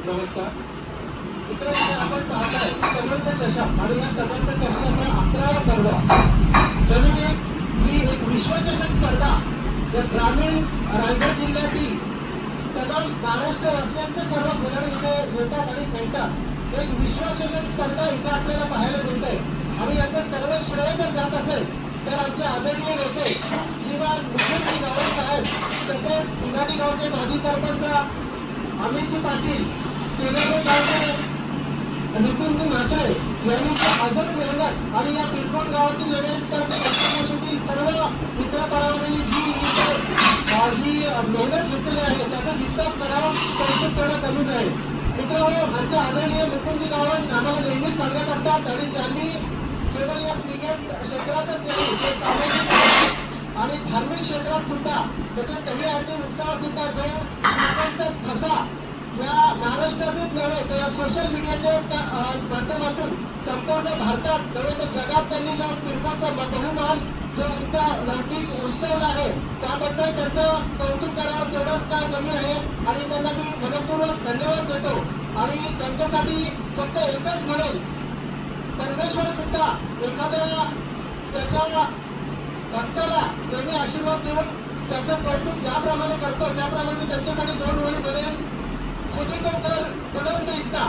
नमस्कार मित्रांनो, आपण पाहताय समर्थ चषक आणि या समर्थ चषकाचा 11वा पर्व जणू ही एक विश्वचषक स्पर्धा या ग्रामीण रायगड जिल्ह्यातील तमाम महाराष्ट्रवासियांचे सर्व खेळाडू इथे येतात आणि खेळतात। एक विश्वचषक स्पर्धा इथे आपल्याला पाहायला मिळते आणि याचं सर्व श्रेय जर जात असेल तर आमचे आदरणीय नेते श्रीमान मुकुंदजी गावडे साहेब, तसेच सिंगाडी गावचे माजी सरपंच अमितजी पाटील, तेलंगे गावचे नितीनजी म्हात्रे यांनी अजून मेहनत आणि या पिरकोट गावातील नव्यातील सर्व मित्रपरावांनी जी मेहनत घेतलेली आहे त्याचा जितका करावा कौतुक करणं कमीच आहे। मित्रांनो, आमचे आदरणीय मुकुंदजी गावडे आम्हाला नेहमीच सांगत असतात आणि त्यांनी केवळ या क्रिकेट क्षेत्रातच नाही तर सामाजिक आणि धार्मिक क्षेत्रात सुद्धा त्याच्या दहीहंडी उत्सवात सुद्धा जो ठसा या महाराष्ट्रातच नव्हे तर या सोशल मीडियाच्या माध्यमातून संपूर्ण भारतात नव्हे तर जगात त्यांनी जो पिरकोटचा बहुमान जो लौकिक उंचवला आहे त्याबद्दल त्यांचं कौतुक करावं तेवढंच काम कमी आहे आणि त्यांना मी मनपूर्वक धन्यवाद देतो। आणि त्यांच्यासाठी फक्त एकच म्हणेल, परमेश्वर सुद्धा एखाद्या त्याच्या भक्ताला नेहमी आशीर्वाद देऊन त्याचं कौतुक ज्याप्रमाणे करतो त्याप्रमाणे त्यांच्यासाठी दोन ओळी बनेल। खुदी को कर बुलंद इतना,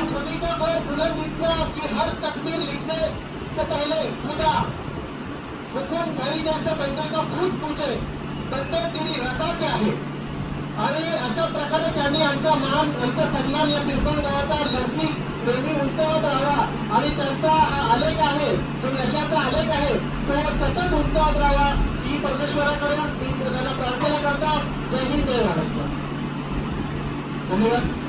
खुदी को कर बुलंद इतना कि हर तकदीर लिखने से पहले खुदा हुकुम भाई जैसे बंदे को खुद पूछे बंदे तेरी रजा क्या है। आणि अशा प्रकारे त्यांनी आमचा मान आमचा सन्मान या पिरकोट गावाचा लौकिक नेहमी उंचावत राहावा आणि त्यांचा आलेख आहे जो यशाचा आलेख आहे तो सतत उंचावत राहावा ही परमेश्वराकडे मी त्यांना प्रार्थना करतो। जय हिंद, जय महाराष्ट्र। धन्यवाद।